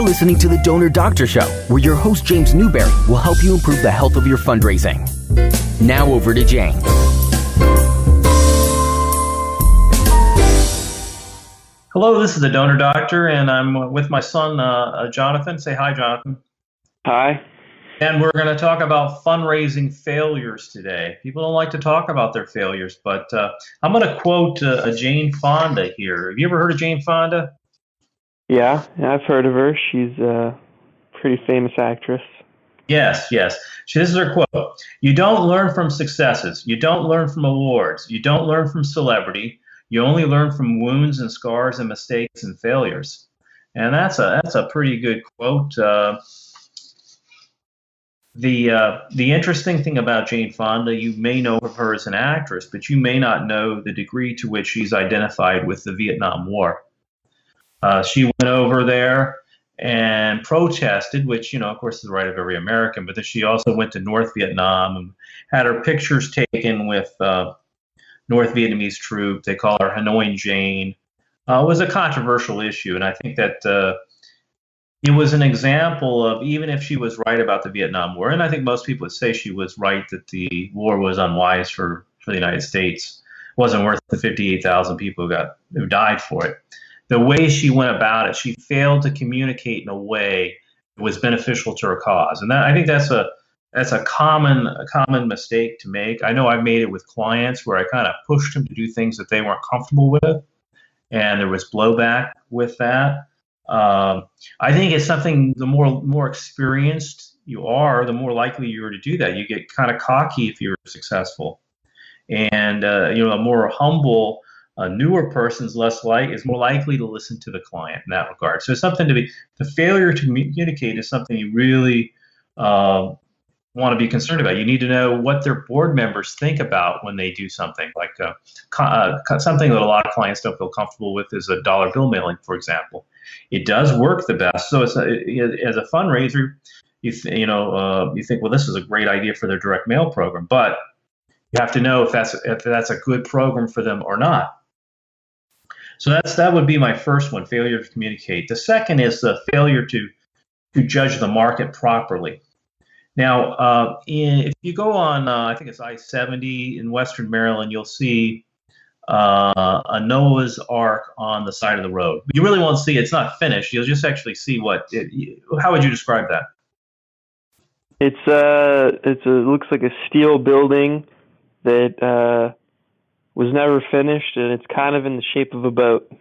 listening to The Donor Doctor Show, where your host James Newberry will help you improve the health of your fundraising. Now over to James. Hello, this is The Donor Doctor, and I'm with my son, Jonathan. Say hi, Jonathan. Hi. And we're going to talk about fundraising failures today. People don't like to talk about their failures, but I'm going to quote Jane Fonda here. Have you ever heard of Jane Fonda? Yeah, I've heard of her. She's a pretty famous actress. Yes. This is her quote. "You don't learn from successes. You don't learn from awards. You don't learn from celebrity. You only learn from wounds and scars and mistakes and failures." And that's a pretty good quote. The interesting thing about Jane Fonda, you may know of her as an actress, but you may not know the degree to which she's identified with the Vietnam War. She went over there and protested, which, of course, is the right of every American, but then she also went to North Vietnam and had her pictures taken with North Vietnamese troops. They call her Hanoi Jane. It was a controversial issue, and I think that it was an example of, even if she was right about the Vietnam War, and I think most people would say she was right that the war was unwise for the United States, wasn't worth the 58,000 people who died for it. The way she went about it, she failed to communicate in a way that was beneficial to her cause, and I think that's a common mistake to make. I know I've made it with clients where I kind of pushed them to do things that they weren't comfortable with, and there was blowback with that. I think it's something, the more experienced you are, the more likely you are to do that. You get kind of cocky if you're successful. And, a more humble, newer person is more likely to listen to the client in that regard. So it's something the failure to communicate is something you really want to be concerned about. You need to know what their board members think about when they do something, like something that a lot of clients don't feel comfortable with is a dollar bill mailing, for example. It does work the best. So as a fundraiser, you think, well, this is a great idea for their direct mail program, but you have to know if that's a good program for them or not. So that would be my first one, failure to communicate. The second is the failure to judge the market properly. Now, if you go on, I think it's I-70 in Western Maryland, you'll see a Noah's Ark on the side of the road. You really won't see it. It's not finished. You'll just actually see how would you describe that? It looks like a steel building that was never finished, and it's kind of in the shape of a boat.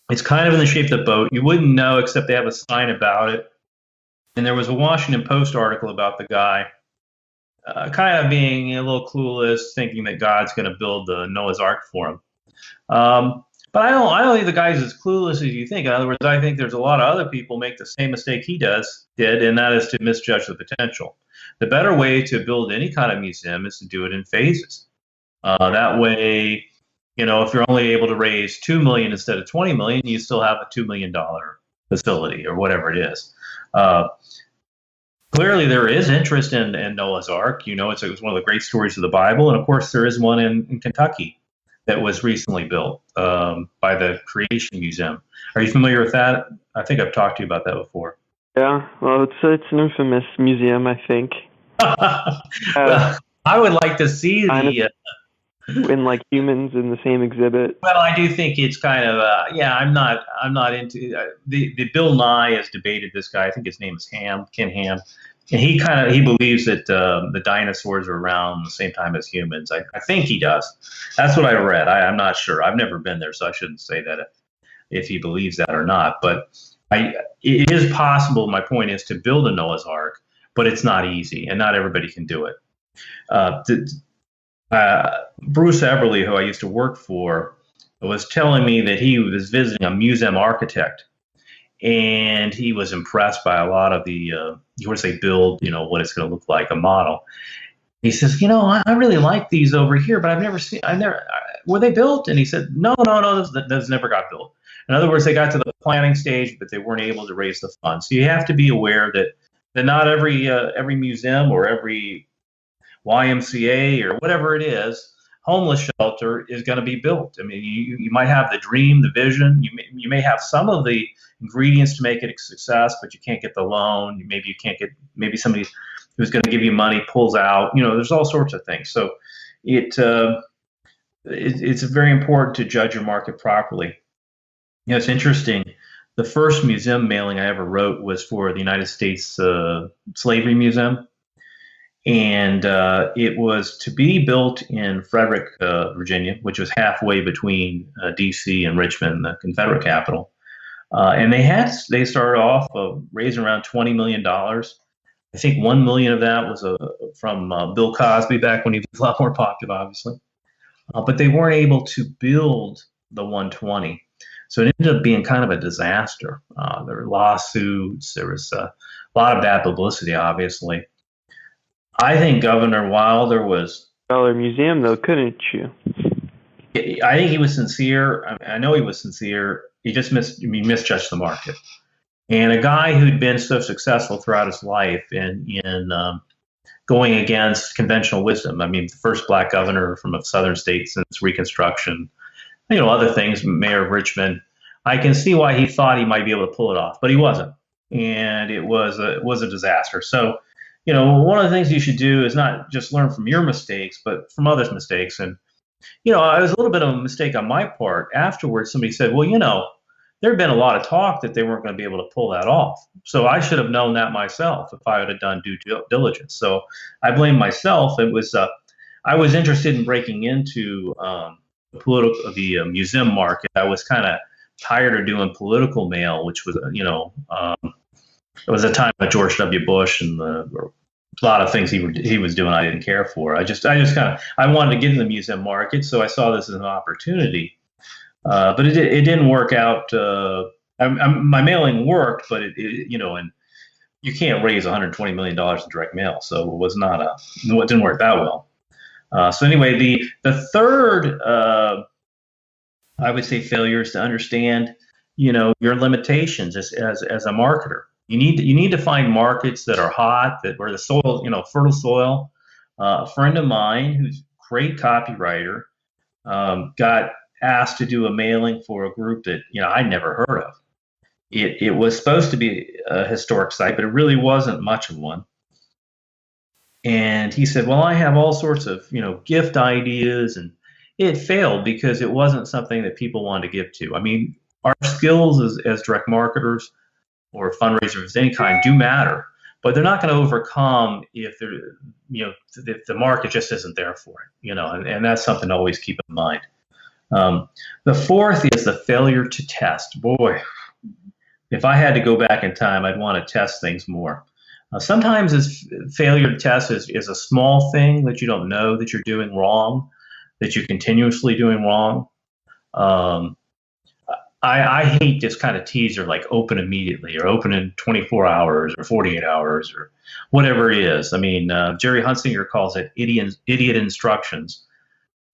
It's kind of in the shape of the boat. You wouldn't know except they have a sign about it. And there was a Washington Post article about the guy kind of being a little clueless, thinking that God's going to build the Noah's Ark for him. But I don't think the guy's as clueless as you think. In other words, I think there's a lot of other people make the same mistake he did, and that is to misjudge the potential. The better way to build any kind of museum is to do it in phases. That way, if you're only able to raise $2 million instead of $20 million, you still have a $2 million facility or whatever it is. Clearly, there is interest in Noah's Ark. It's one of the great stories of the Bible. And, of course, there is one in Kentucky that was recently built by the Creation Museum. Are you familiar with that? I think I've talked to you about that before. Yeah, well, it's an infamous museum, I think. Well, I would like to see in like humans in the same exhibit. Well, I do think it's kind of I'm not into the Bill Nye has debated this guy. I think his name is Ken Ham, and he believes that the dinosaurs were around the same time as humans. I think he does. That's what I read. I'm not sure. I've never been there, so I shouldn't say that if he believes that or not. But it is possible. My point is to build a Noah's Ark, but it's not easy, and not everybody can do it. Bruce Everly, who I used to work for, was telling me that he was visiting a museum architect, and he was impressed by a lot of the, once they build, what it's going to look like, a model. He says, I really like these over here, but were they built? And he said, no, those never got built. In other words, they got to the planning stage, but they weren't able to raise the funds. So you have to be aware that not every museum or every YMCA or whatever it is homeless shelter is going to be built. I mean, you might have the dream, the vision. You may have some of the ingredients to make it a success, but you can't get the loan. Maybe you can't get, maybe somebody who's going to give you money pulls out. There's all sorts of things. So it's very important to judge your market properly. It's interesting. The first museum mailing I ever wrote was for the United States Slavery Museum. And it was to be built in Frederick, Virginia, which was halfway between D.C. and Richmond, the Confederate capital. And they started off raising around $20 million. I think $1 million of that was from Bill Cosby back when he was a lot more popular, obviously. But they weren't able to build the 120. So it ended up being kind of a disaster. There were lawsuits. There was a lot of bad publicity, obviously. I think Governor Wilder was $1 museum, though, couldn't you? I think he was sincere. I know he was sincere. He just misjudged the market. And a guy who'd been so successful throughout his life in going against conventional wisdom. I mean, the first black governor from a southern state since Reconstruction. Other things, mayor of Richmond. I can see why he thought he might be able to pull it off, but he wasn't. And it was a disaster. So, one of the things you should do is not just learn from your mistakes, but from others' mistakes. And, it was a little bit of a mistake on my part. Afterwards, somebody said, well, there had been a lot of talk that they weren't going to be able to pull that off. So I should have known that myself if I had done due diligence. So I blame myself. It was I was interested in breaking into the museum market. I was kind of tired of doing political mail, which was, it was a time of George W. Bush and a lot of things he was doing I didn't care for. I wanted to get in the museum market, so I saw this as an opportunity. But it didn't work out. My mailing worked, but and you can't raise $120 million in direct mail, so it didn't work that well. So anyway, the third, I would say, failure is to understand, your limitations as a marketer. You need to find markets that are hot, where the soil, fertile soil. A friend of mine who's a great copywriter got asked to do a mailing for a group that I'd never heard of. It was supposed to be a historic site, but it really wasn't much of one. And he said, well, I have all sorts of gift ideas, and it failed because it wasn't something that people wanted to give to. I mean, our skills as direct marketers or fundraisers of any kind do matter, but they're not going to overcome if the market just isn't there for it, and that's something to always keep in mind. The fourth is the failure to test. Boy, if I had to go back in time, I'd want to test things more. Sometimes failure to test is a small thing that you don't know that you're doing wrong, that you're continuously doing wrong. I hate this kind of teaser like open immediately or open in 24 hours or 48 hours or whatever it is. I mean, Jerry Hunsinger calls it idiot instructions.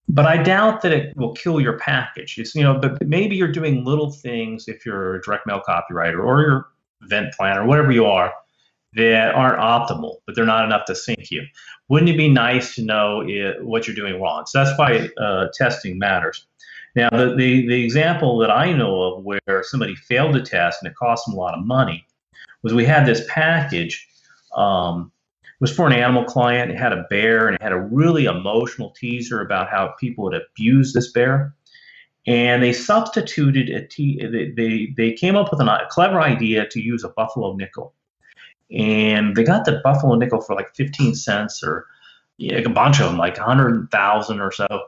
But I doubt that it will kill your package. But maybe you're doing little things if you're a direct mail copywriter or your event planner, whatever you are, that aren't optimal, but they're not enough to sink you. Wouldn't it be nice to know what you're doing wrong? So that's why testing matters. Now, the example that I know of where somebody failed to test and it cost them a lot of money was we had this package. It was for an animal client. It had a bear and it had a really emotional teaser about how people would abuse this bear. And they substituted they came up with a clever idea to use a buffalo nickel. And they got the buffalo nickel for like 15 cents or a bunch of them, like 100,000 or so.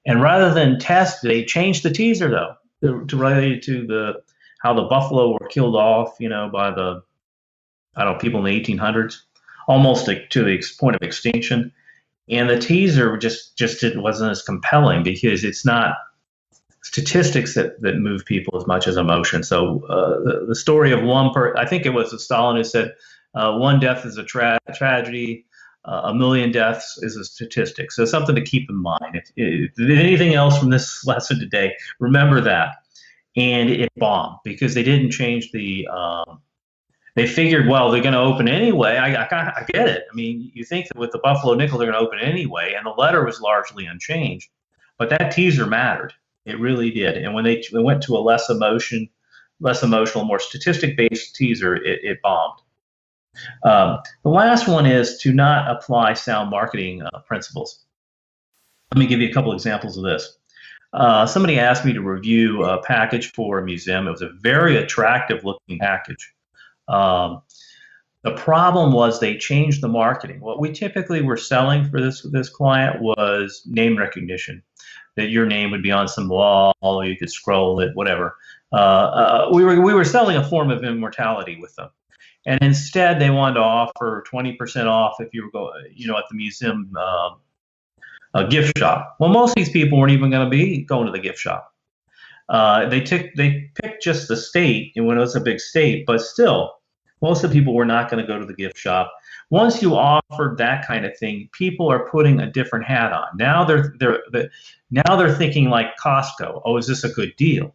And rather than test, they changed the teaser though to relate to how the buffalo were killed off, by the people in the 1800s, almost to the point of extinction. And the teaser just wasn't as compelling because it's not statistics that move people as much as emotion. So the story of one person, I think it was Stalin who said, one death is a tragedy, a million deaths is a statistic. So something to keep in mind. If anything else from this lesson today, remember that. And it bombed because they didn't change the they figured, well, they're going to open anyway. I get it. I mean, you think that with the buffalo nickel, they're going to open anyway. And the letter was largely unchanged. But that teaser mattered. It really did. And when they went to a less emotional, more statistic-based teaser, it bombed. The last one is to not apply sound marketing principles. Let me give you a couple examples of this. Somebody asked me to review a package for a museum. It was a very attractive-looking package. The problem was they changed the marketing. What we typically were selling for this client was name recognition, that your name would be on some wall, or you could scroll it, whatever. We were selling a form of immortality with them. And instead, they wanted to offer 20% off if you were at the museum gift shop. Well, most of these people weren't even going to be going to the gift shop. They picked just the state, and when it was a big state, but still, most of the people were not going to go to the gift shop. Once you offered that kind of thing, people are putting a different hat on. Now they're thinking like Costco. Oh, is this a good deal?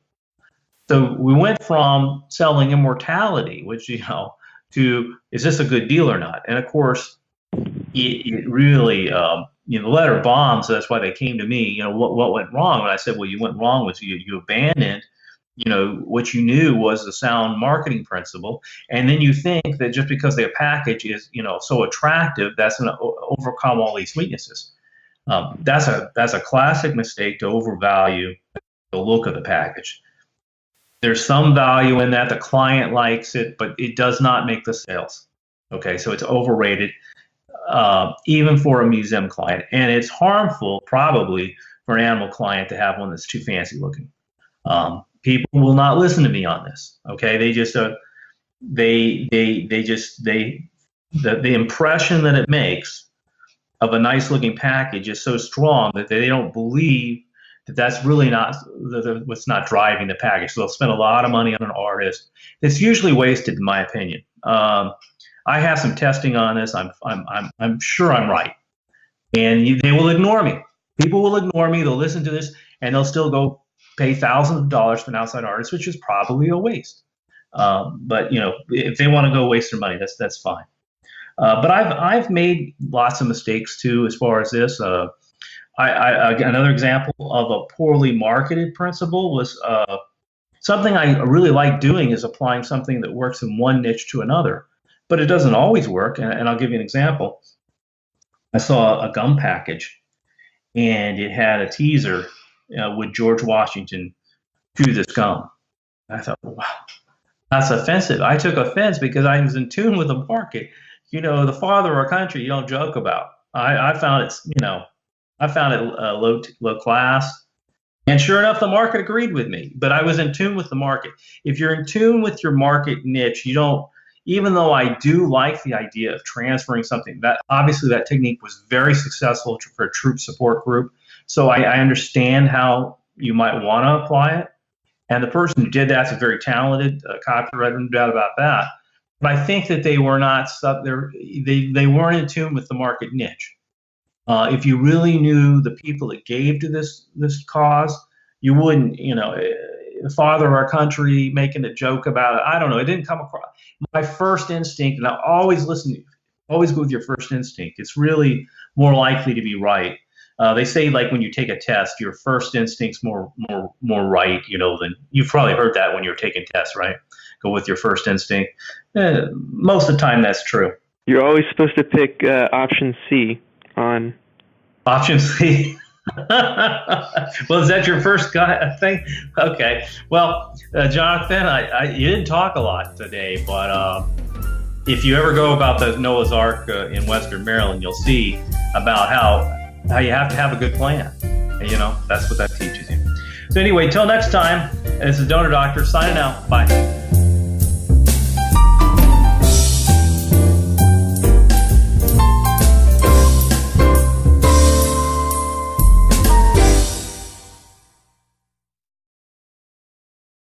So we went from selling immortality, which to is this a good deal or not? And of course, it really the letter bombed. So that's why they came to me. What went wrong? And I said, well, you went wrong was you abandoned what you knew was the sound marketing principle, and then you think that just because their package is so attractive, that's going to overcome all these weaknesses. That's a classic mistake to overvalue the look of the package. There's some value in that. The client likes it, but it does not make the sales. Okay, so it's overrated, even for a museum client, and it's harmful probably for an animal client to have one that's too fancy looking. People will not listen to me on this. Okay, they just the impression that it makes of a nice looking package is so strong that they don't believe that that's really not what's not driving the package. So they'll spend a lot of money on an artist. It's usually wasted, in my opinion. I have some testing on this. I'm sure I'm right, and they will ignore me. People will ignore me. They'll listen to this, and they'll still go pay thousands of dollars for an outside artist, which is probably a waste. But if they want to go waste their money, that's fine. But I've made lots of mistakes too as far as this. Another example of a poorly marketed principle was something I really like doing is applying something that works in one niche to another, but it doesn't always work. And I'll give you an example. I saw a gum package, and it had a teaser with George Washington chew this gum. I thought, wow, that's offensive. I took offense because I was in tune with the market. The father of our country, you don't joke about. I found it, low class. And sure enough, the market agreed with me. But I was in tune with the market. If you're in tune with your market niche, you don't, even though I do like the idea of transferring something, that obviously that technique was very successful for a troop support group. So I understand how you might want to apply it. And the person who did that's a very talented copywriter, no doubt about that. But I think that they were not they weren't in tune with the market niche. If you really knew the people that gave to this cause, you wouldn't, the father of our country making a joke about it. I don't know. It didn't come across. My first instinct, and I always go with your first instinct. It's really more likely to be right. They say, like, when you take a test, your first instinct's more right, than you've probably heard that when you're taking tests, right? Go with your first instinct. Most of the time, that's true. You're always supposed to pick option C on. Option C. Well, is that your first thing? Okay. Well, Jonathan, you didn't talk a lot today, but if you ever go about the Noah's Ark in Western Maryland, you'll see about how you have to have a good plan. And, that's what that teaches you. So anyway, till next time, this is Donor Doctor signing out. Bye.